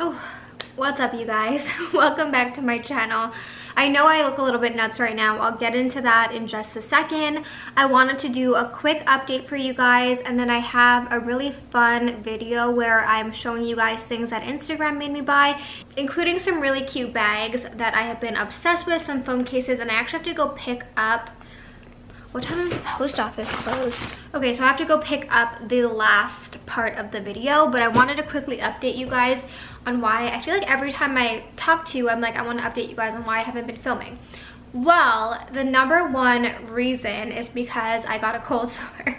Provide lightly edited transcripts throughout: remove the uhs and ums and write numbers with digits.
Oh, what's up you guys? Welcome back to my channel. I know I look a little bit nuts right now. I'll get into that in just a second. I wanted to do a quick update for you guys, and then I have a really fun video where I'm showing you guys things that Instagram made me buy, including some really cute bags that I have been obsessed with, some phone cases, and I actually have to go pick up. What time does the post office close? Okay, so I have to go pick up the last part of the video, but I wanted to quickly update you guys on why I feel like every time I talk to you, I'm like, I want to update you guys on why I haven't been filming. Well, the number one reason is because I got a cold sore.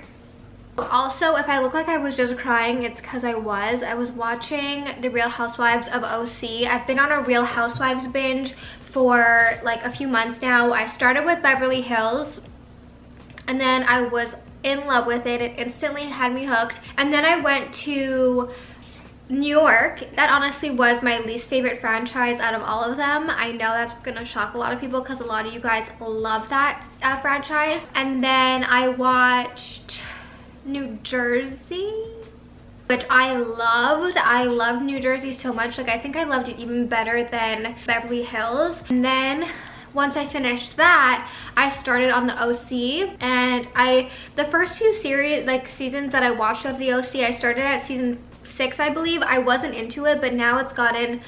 Also, if I look like I was just crying, it's because I was watching The Real Housewives of OC. I've been on a Real Housewives binge for like a few months now. I started with Beverly Hills, and then I was in love with it. It instantly had me hooked. And then I went to New York. That honestly was my least favorite franchise out of all of them. I know that's gonna shock a lot of people because a lot of you guys love that franchise. And then I watched New Jersey, which I loved. I loved New Jersey so much. Like, I think I loved it even better than Beverly Hills. And then once I finished that, I started on the OC, and the first few seasons that I watched of the OC, I started at season 6, I believe. I wasn't into it, but now it's gotten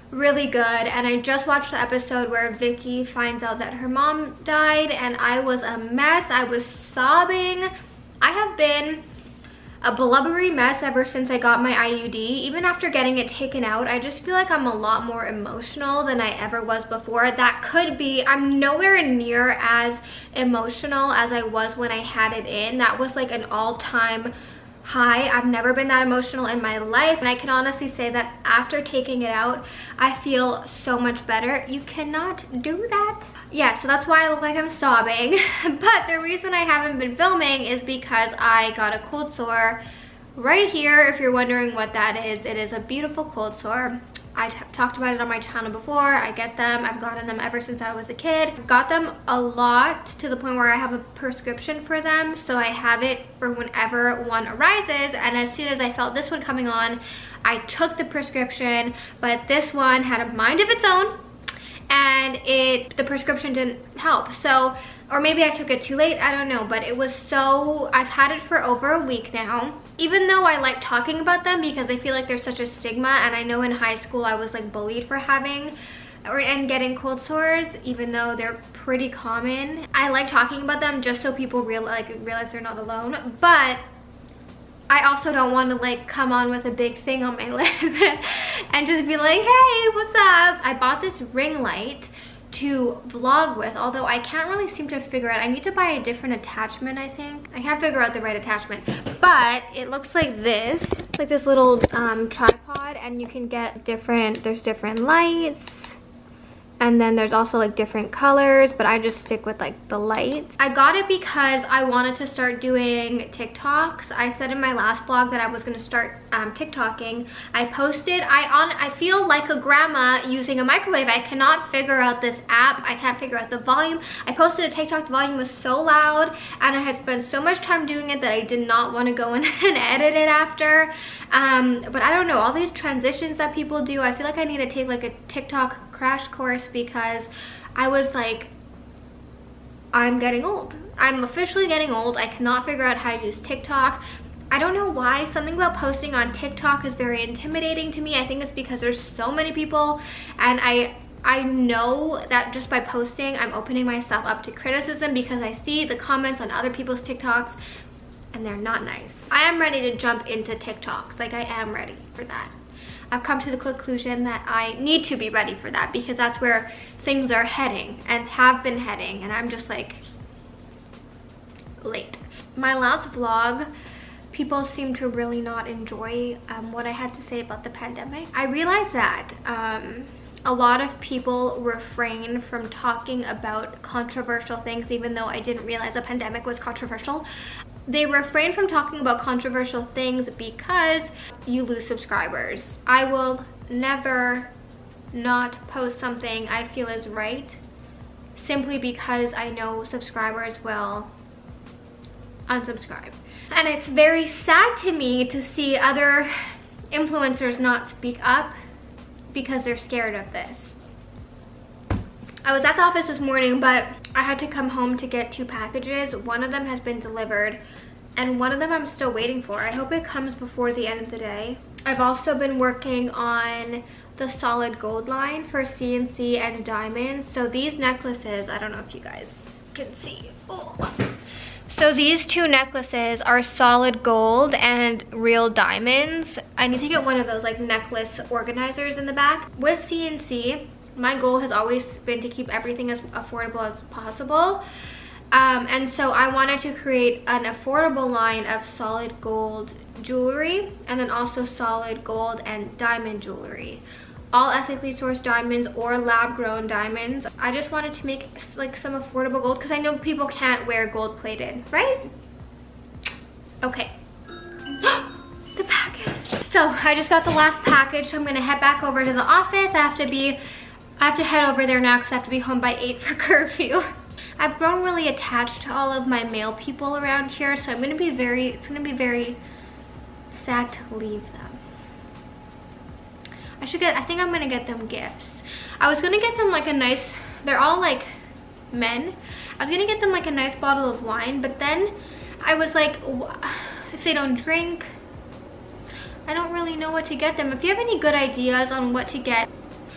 really good, and I just watched the episode where Vicky finds out that her mom died, and I was a mess. I was sobbing. I have been a blubbery mess ever since I got my IUD. Even after getting it taken out, I just feel like I'm a lot more emotional than I ever was before. That could be, I'm nowhere near as emotional as I was when I had it in. That was like an all-time high. I've never been that emotional in my life, and I can honestly say that after taking it out, I feel so much better. You cannot do that. Yeah, so that's why I look like I'm sobbing. But the reason I haven't been filming is because I got a cold sore right here. If you're wondering what that is, it is a beautiful cold sore. I've talked about it on my channel before. I get them. I've gotten them ever since I was a kid. I've got them a lot, to the point where I have a prescription for them. So I have it for whenever one arises. And as soon as I felt this one coming on, I took the prescription. But this one had a mind of its own, and the prescription didn't help. So, or maybe I took it too late, I don't know, but it was so, I've had it for over a week now. Even though I like talking about them because I feel like there's such a stigma, and I know in high school I was like bullied for having and getting cold sores, even though they're pretty common. I like talking about them just so people realize they're not alone, but I also don't want to like come on with a big thing on my lip and just be like, hey, what's up? I bought this ring light to vlog with, although I can't really seem to figure out. I need to buy a different attachment, I think. I can't figure out the right attachment, but it looks like this. It's like this little tripod, and you can get there's different lights. And then there's also like different colors, but I just stick with like the lights. I got it because I wanted to start doing TikToks. I said in my last vlog that I was gonna start TikToking. I posted, I feel like a grandma using a microwave. I cannot figure out this app. I can't figure out the volume. I posted a TikTok, the volume was so loud, and I had spent so much time doing it that I did not want to go in and edit it after. But I don't know, all these transitions that people do, I feel like I need to take like a TikTok crash course, because I was like, I'm getting old. I'm officially getting old. I cannot figure out how to use TikTok. I don't know why. Something about posting on TikTok is very intimidating to me. I think it's because there's so many people, and I know that just by posting, I'm opening myself up to criticism, because I see the comments on other people's TikToks and they're not nice. I am ready to jump into TikToks. Like, I am ready for that. I've come to the conclusion that I need to be ready for that, because that's where things are heading and have been heading, and I'm just like late. My last vlog, people seem to really not enjoy what I had to say about the pandemic. I realized that a lot of people refrain from talking about controversial things, even though I didn't realize a pandemic was controversial. They refrain from talking about controversial things because you lose subscribers. I will never not post something I feel is right simply because I know subscribers will unsubscribe. And it's very sad to me to see other influencers not speak up because they're scared of this. I was at the office this morning, but I had to come home to get 2 packages. One of them has been delivered and one of them I'm still waiting for. I hope it comes before the end of the day. I've also been working on the solid gold line for CNC and diamonds. So these necklaces, I don't know if you guys can see. Oh. So these 2 necklaces are solid gold and real diamonds. I need to get one of those like necklace organizers in the back. With CNC, my goal has always been to keep everything as affordable as possible. And so I wanted to create an affordable line of solid gold jewelry and then also solid gold and diamond jewelry. All ethically sourced diamonds or lab grown diamonds. I just wanted to make like some affordable gold because I know people can't wear gold plated, right? Okay. The package. So I just got the last package, so I'm gonna head back over to the office. I have to head over there now because I have to be home by 8 for curfew. I've grown really attached to all of my male people around here, so it's gonna be very sad to leave them. I think I'm gonna get them gifts. I was gonna get them like a nice, they're all like men. I was gonna get them like a nice bottle of wine, but then I was like, if they don't drink, I don't really know what to get them. If you have any good ideas on what to get,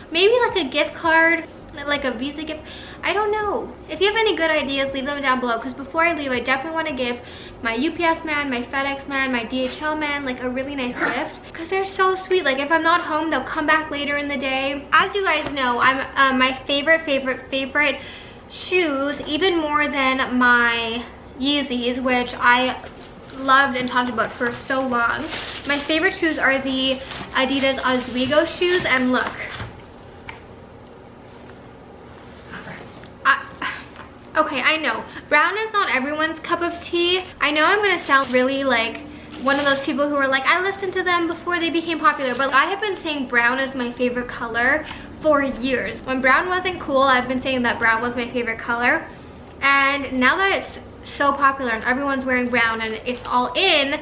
maybe like a gift card, like a Visa gift, I don't know. If you have any good ideas, leave them down below, because before I leave, I definitely want to give my UPS man, my FedEx man, my DHL man like a really nice gift, because they're so sweet. Like if I'm not home, they'll come back later in the day. As you guys know, I'm my favorite shoes, even more than my Yeezys, which I loved and talked about for so long. My favorite shoes are the Adidas Oswego shoes, and look. Okay, I know, brown is not everyone's cup of tea. I know I'm gonna sound really like one of those people who are like, I listened to them before they became popular, but I have been saying brown is my favorite color for years. When brown wasn't cool, I've been saying that brown was my favorite color. And now that it's so popular and everyone's wearing brown and it's all in,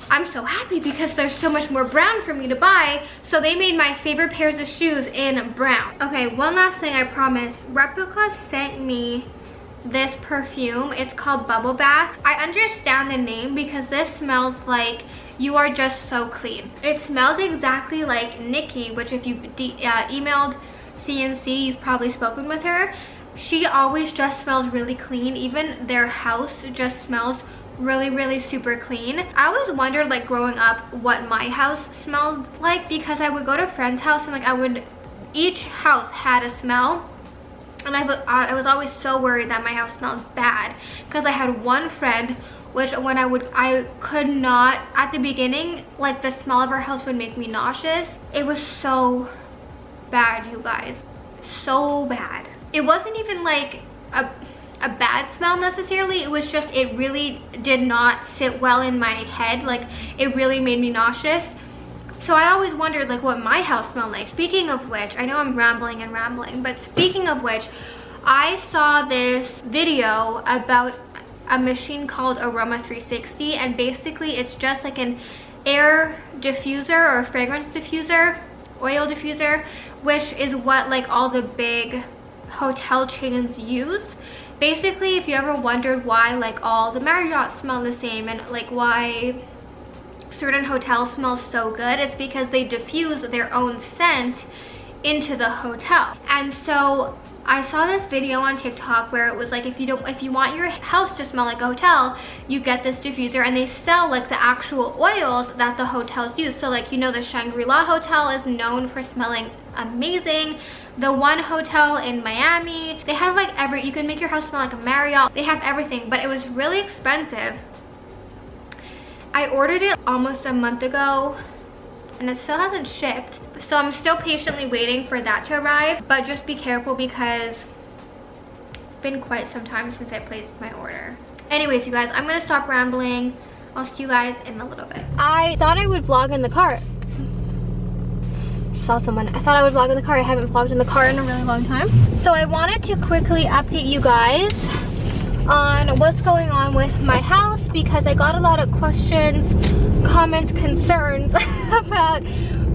I'm so happy because there's so much more brown for me to buy. So they made my favorite pairs of shoes in brown. Okay, one last thing, I promise. Replica sent me this perfume. It's called Bubble Bath. I understand the name because this smells like you are just so clean. It smells exactly like Nikki, which if you've emailed CNC, you've probably spoken with her. She always just smells really clean. Even their house just smells really super clean. I always wondered, like growing up, what my house smelled like, because I would go to a friend's house and like each house had a smell. And I was always so worried that my house smelled bad, because I had one friend which when I could not, at the beginning, like the smell of her house would make me nauseous. It was so bad, you guys, so bad. It wasn't even like a bad smell necessarily, it was just, it really did not sit well in my head. Like it really made me nauseous. So I always wondered like what my house smelled like. Speaking of which, I know I'm rambling, but speaking of which, I saw this video about a machine called Aroma 360, and basically it's just like an air diffuser or fragrance diffuser, oil diffuser, which is what like all the big hotel chains use. Basically, if you ever wondered why like all the Marriott smell the same and like why certain hotels smell so good, it's because they diffuse their own scent into the hotel. And so I saw this video on TikTok where it was like, if you want your house to smell like a hotel, you get this diffuser, and they sell like the actual oils that the hotels use. So like, you know, the Shangri-La Hotel is known for smelling amazing. The one hotel in Miami, they have like you can make your house smell like a Marriott. They have everything, but it was really expensive. I ordered it almost a month ago and it still hasn't shipped. So I'm still patiently waiting for that to arrive, but just be careful because it's been quite some time since I placed my order. Anyways, you guys, I'm gonna stop rambling. I'll see you guys in a little bit. I thought I would vlog in the car. Saw someone. I thought I would vlog in the car. I haven't vlogged in the car in a really long time. So I wanted to quickly update you guys on what's going on with my house, because I got a lot of questions, comments, concerns about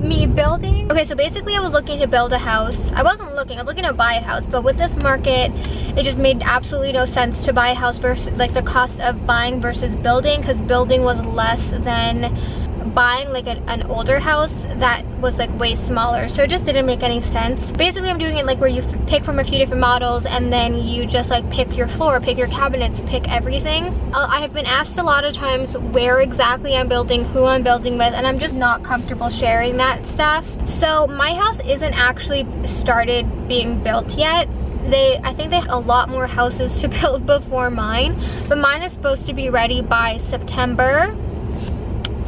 me building. Okay, so basically I was looking to build a house. I wasn't looking, I was looking to buy a house, but with this market, it just made absolutely no sense to buy a house versus like the cost of buying versus building, because building was less than buying like an older house that was like way smaller, so it just didn't make any sense. Basically I'm doing it like where you pick from a few different models and then you just like pick your floor, pick your cabinets, pick everything. I have been asked a lot of times where exactly I'm building, who I'm building with, and I'm just not comfortable sharing that stuff. So my house isn't actually started being built yet. I think they have a lot more houses to build before mine, but mine is supposed to be ready by September.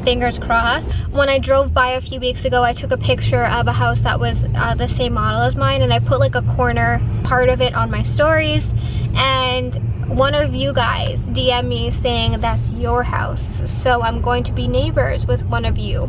Fingers crossed. When I drove by a few weeks ago, I took a picture of a house that was the same model as mine, and I put like a corner part of it on my stories, and one of you guys DM me saying that's your house, so I'm going to be neighbors with one of you.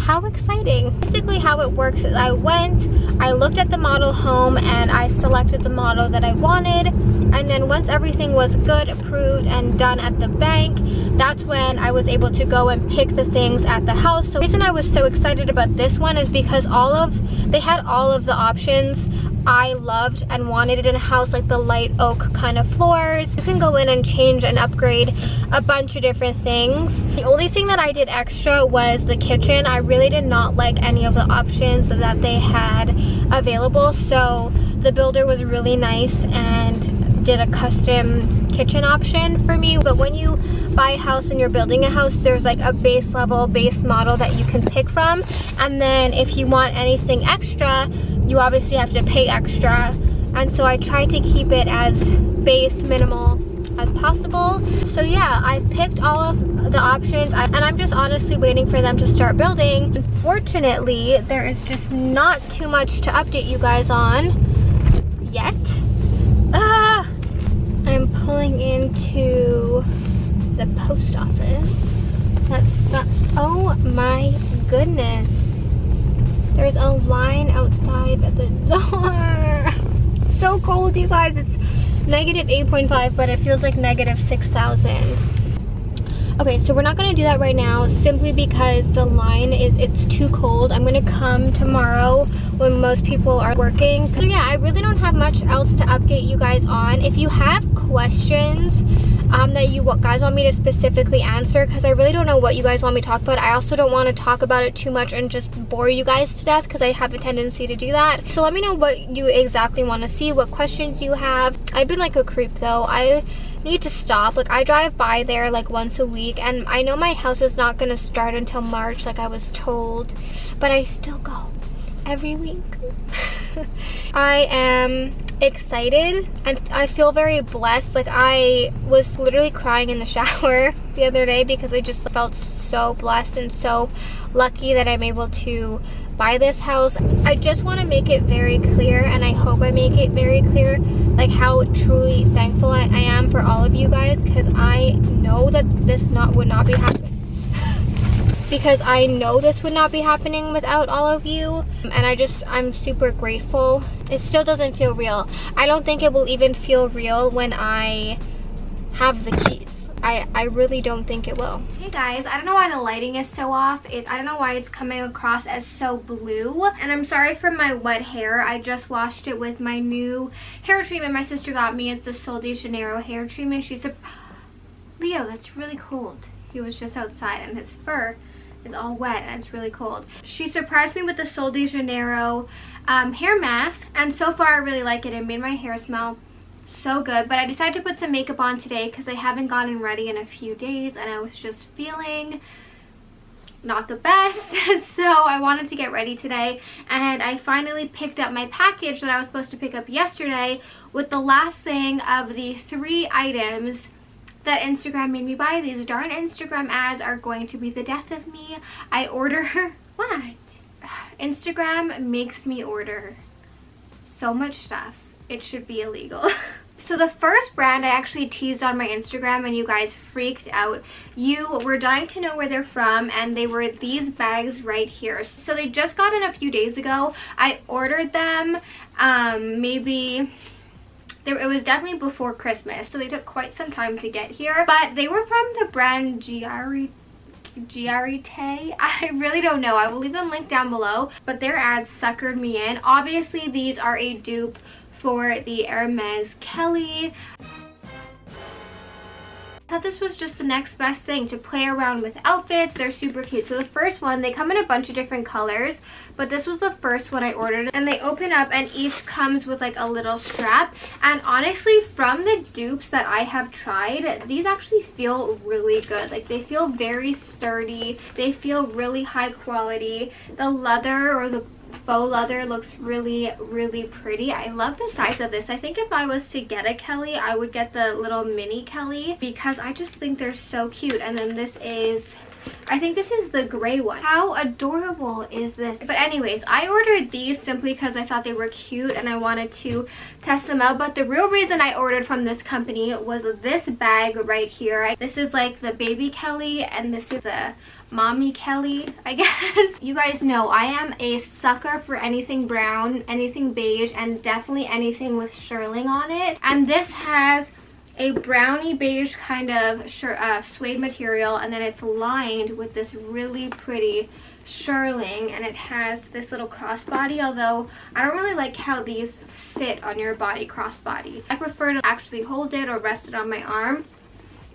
How exciting. Basically how it works is I looked at the model home and I selected the model that I wanted, and then once everything was good, approved, and done at the bank, that's when I was able to go and pick the things at the house. So the reason I was so excited about this one is because they had all of the options I loved and wanted it in a house, like the light oak kind of floors. You can go in and change and upgrade a bunch of different things. The only thing that I did extra was the kitchen. I really did not like any of the options that they had available, so the builder was really nice and did a custom kitchen option for me. But when you buy a house and you're building a house, there's like a base level, base model that you can pick from, and then if you want anything extra, you obviously have to pay extra. And so I try to keep it as base minimal as possible. So yeah, I've picked all of the options and I'm just honestly waiting for them to start building. Unfortunately, there is just not too much to update you guys on yet. I'm pulling into the post office. Oh my goodness. There's a line outside the door. It's so cold, you guys. It's negative 8.5, but it feels like negative 6,000. Okay, so we're not gonna do that right now simply because the line it's too cold. I'm gonna come tomorrow when most people are working. So yeah, I really don't have much else to update you guys on. If you have questions that you guys want me to specifically answer, because I really don't know what you guys want me to talk about. I also don't want to talk about it too much and just bore you guys to death, because I have a tendency to do that. So let me know what you exactly want to see, what questions you have. I've been like a creep though. I need to stop. Like I drive by there like once a week, and I know my house is not going to start until March like I was told, but I still go every week. I am excited and I feel very blessed. Like I was literally crying in the shower the other day because I just felt so blessed and so lucky that I'm able to buy this house. I just want to make it very clear, and I hope I make it very clear, like how truly thankful I am for all of you guys, because I know that this would not be happening. Because I know this would not be happening without all of you, and I'm super grateful. It still doesn't feel real. I don't think it will even feel real when I have the keys. I really don't think it will. Hey guys, I don't know why the lighting is so off. I don't know why it's coming across as so blue. And I'm sorry for my wet hair. I just washed it with my new hair treatment my sister got me. It's the Sol de Janeiro hair treatment. Leo, that's really cold. He was just outside and his fur is all wet and it's really cold. She surprised me with the Sol de Janeiro hair mask, and so far I really like it. It made my hair smell so good, but I decided to put some makeup on today because I haven't gotten ready in a few days and I was just feeling not the best. So I wanted to get ready today, and I finally picked up my package that I was supposed to pick up yesterday with the last thing of the 3 items that Instagram made me buy. These darn Instagram ads are going to be the death of me. I order what? Instagram makes me order so much stuff. It should be illegal. So the first brand I actually teased on my Instagram and you guys freaked out. You were dying to know where they're from, and they were these bags right here. So they just got in a few days ago. I ordered them it was definitely before Christmas, so they took quite some time to get here. But they were from the brand Giarite. I really don't know. I will leave a link down below, but their ads suckered me in. Obviously, these are a dupe for the Hermes Kelly. I thought this was just the next best thing to play around with outfits. They're super cute. So the first one, they come in a bunch of different colors, but this was the first one I ordered, and they open up and each comes with like a little strap. And honestly, from the dupes that I have tried, these actually feel really good. Like, they feel very sturdy, they feel really high quality. The leather, or the faux leather, looks really pretty. I love the size of this. I think if I was to get a Kelly, I would get the little mini Kelly because I just think they're so cute. And then this is, I think this is the gray one. How adorable is this? But anyways, I ordered these simply because I thought they were cute and I wanted to test them out. But the real reason I ordered from this company was this bag right here. This is like the baby Kelly, and this is the mommy Kelly, I guess. You guys know I am a sucker for anything brown, anything beige, and definitely anything with shearling on it. And this has a brownie beige kind of suede material, and then it's lined with this really pretty shearling, and it has this little crossbody, although I don't really like how these sit on your body, crossbody. I prefer to actually hold it or rest it on my arms.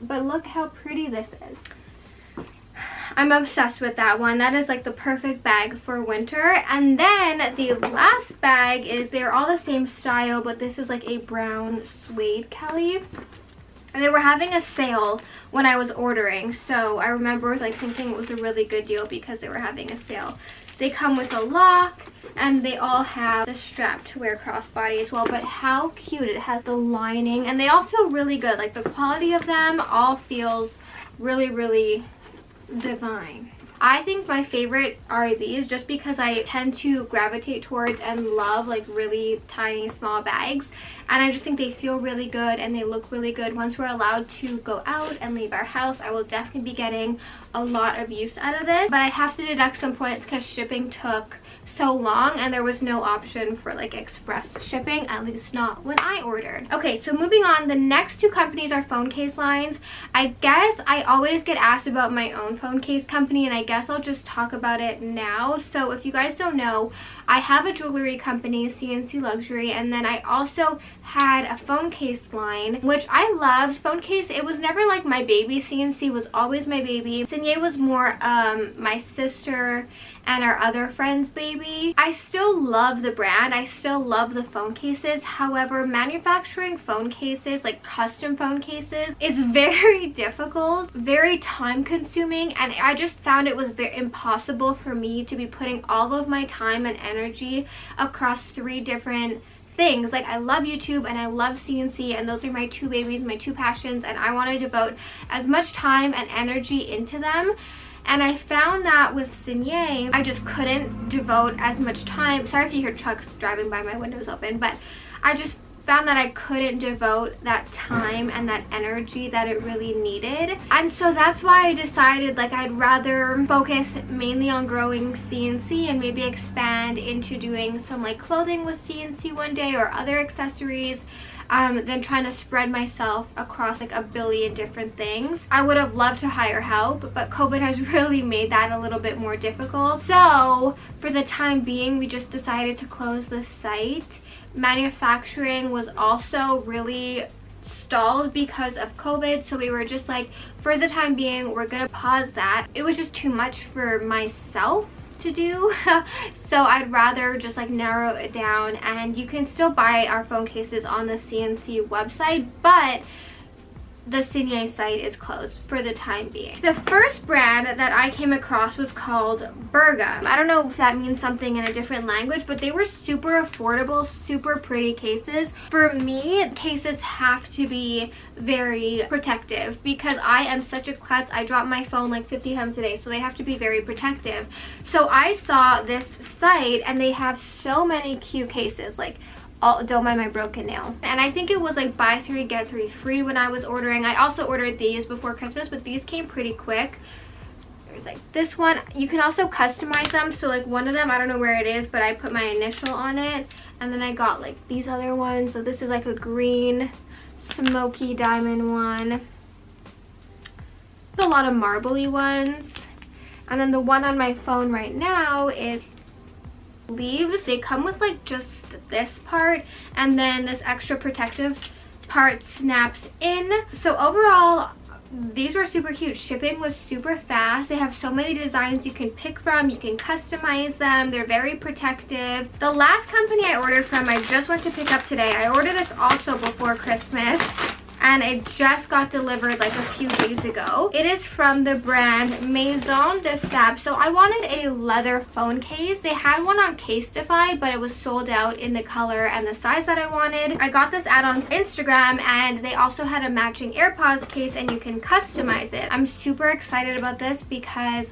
But look how pretty this is. I'm obsessed with that one. That is like the perfect bag for winter. And then the last bag is, they're all the same style, but this is like a brown suede Kelly. And they were having a sale when I was ordering, so I remember like thinking it was a really good deal because they were having a sale. They come with a lock, and they all have the strap to wear crossbody as well. But how cute. It has the lining, and they all feel really good. Like, the quality of them all feels really divine. I think my favorite are these, just because I tend to gravitate towards and love like really tiny small bags, and I just think they feel really good and they look really good. Once we're allowed to go out and leave our house, I will definitely be getting a lot of use out of this. But I have to deduct some points because shipping took so long and there was no option for like express shipping, at least not when I ordered. Okay, so moving on, the next two companies are phone case lines. I guess I always get asked about my own phone case company, and I guess I'll just talk about it now. So if you guys don't know, I have a jewelry company, CNC Luxury, and then I also had a phone case line, which I loved. Phone case, it was never like my baby. CNC was always my baby. Signet was more my sister and our other friend's baby. I still love the brand. I still love the phone cases. However, manufacturing phone cases, like custom phone cases, is very difficult, very time consuming, and I just found it was very impossible for me to be putting all of my time and energy across 3 different things. Like, I love YouTube and I love CNC, and those are my 2 babies, my 2 passions, and I want to devote as much time and energy into them. And I found that with Signet, I just couldn't devote as much time. Sorry if you hear trucks driving by, my window's open, but I just found that I couldn't devote that time and that energy that it really needed. And so that's why I decided like I'd rather focus mainly on growing CNC and maybe expand into doing some like clothing with CNC one day or other accessories, than trying to spread myself across like a billion different things. I would have loved to hire help, but COVID has really made that a little bit more difficult. So for the time being, we just decided to close the site. Manufacturing was also really stalled because of COVID, so we were just like, for the time being, we're gonna pause that. It was just too much for myself to do, so I'd rather just like narrow it down. And you can still buy our phone cases on the CNC website, but the Signet site is closed for the time being. The first brand that I came across was called Berga. I don't know if that means something in a different language, but they were super affordable, super pretty cases. For me, cases have to be very protective because I am such a klutz. I drop my phone like 50 times a day, so they have to be very protective. So I saw this site and they have so many cute cases, like don't mind my broken nail. And I think it was like buy 3 get 3 free when I was ordering. I also ordered these before Christmas, but these came pretty quick. There's like this one. You can also customize them. So like one of them, I don't know where it is, but I put my initial on it. And then I got like these other ones. So this is like a green smoky diamond one. A lot of marbly ones. And then the one on my phone right now is leaves. They come with like just this part, and then this extra protective part snaps in. So overall, these were super cute. Shipping was super fast. They have so many designs you can pick from. You can customize them. They're very protective. The last company I ordered from, I just went to pick up today. I ordered this also before Christmas, and it just got delivered like a few days ago. It is from the brand Maison de Sable. So I wanted a leather phone case. They had one on Casetify, but it was sold out in the color and the size that I wanted. I got this ad on Instagram, and they also had a matching AirPods case, and you can customize it. I'm super excited about this because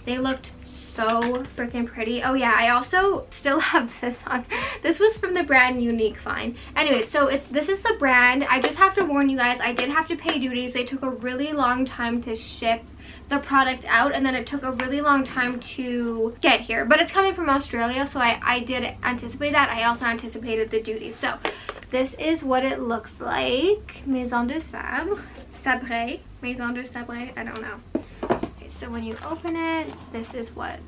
they looked so freaking pretty. Oh yeah, I also still have this on. This was from the brand Unique Fine. Anyway, so this is the brand. I just have to warn you guys, I did have to pay duties. They took a really long time to ship the product out, and then it took a really long time to get here. But it's coming from Australia, so I did anticipate that. I also anticipated the duties. So this is what it looks like. Maison de Sable. Sabre. Maison de Sabre. I don't know. So when you open it, this is what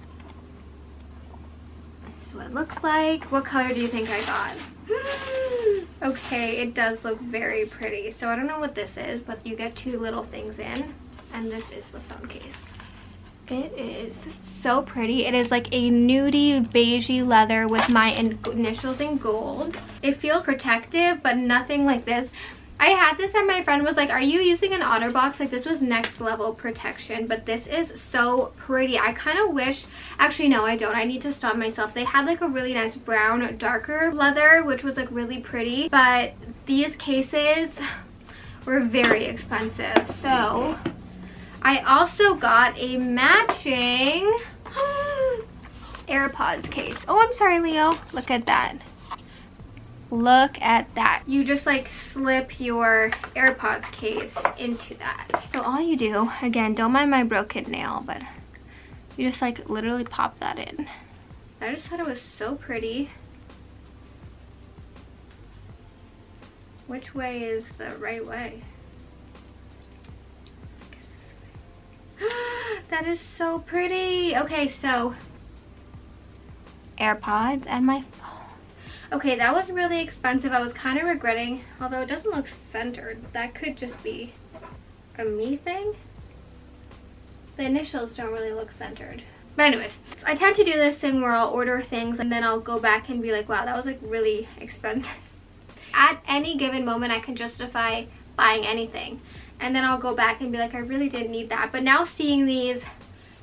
it looks like. What color do you think I got? Okay, it does look very pretty. So I don't know what this is, but you get two little things in, and this is the phone case. It is so pretty. It is like a nudie beigey leather with my initials in gold. It feels protective, but nothing like this. I had this and my friend was like, are you using an OtterBox? Like, this was next level protection, but this is so pretty. I kind of wish, actually no, I don't. I need to stop myself. They had like a really nice brown, darker leather, which was like really pretty, but these cases were very expensive. So I also got a matching AirPods case. Oh, I'm sorry, Leo. Look at that. Look at that. You just like slip your AirPods case into that. So all you do, again, don't mind my broken nail, but you just like literally pop that in. I just thought it was so pretty. Which way is the right way? I guess this way. That is so pretty. Okay, so AirPods and my phone. Okay, that was really expensive. I was kind of regretting, although it doesn't look centered. That could just be a me thing. The initials don't really look centered. But anyways, I tend to do this thing where I'll order things and then I'll go back and be like, wow, that was like really expensive. At any given moment, I can justify buying anything. And then I'll go back and be like, I really didn't need that. But now seeing these,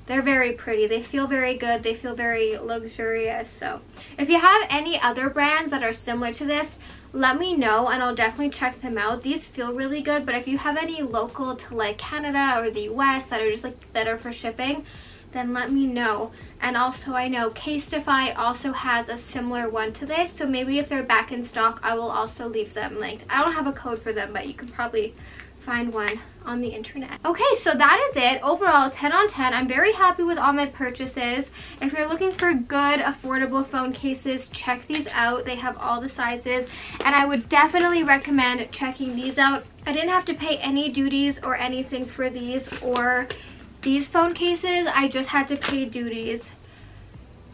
they're very pretty. They feel very good. They feel very luxurious. So if you have any other brands that are similar to this, let me know and I'll definitely check them out. These feel really good, but if you have any local to like Canada or the US that are just like better for shipping, then let me know. And also, I know Casetify also has a similar one to this, so maybe if they're back in stock, I will also leave them linked. I don't have a code for them, but you can probably find one on the internet. Okay, so that is it. Overall, 10 on 10. I'm very happy with all my purchases. If you're looking for good, affordable phone cases, check these out. They have all the sizes, and I would definitely recommend checking these out. I didn't have to pay any duties or anything for these or these phone cases. I just had to pay duties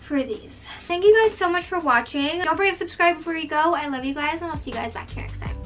for these. Thank you guys so much for watching. Don't forget to subscribe before you go. I love you guys, and I'll see you guys back here next time.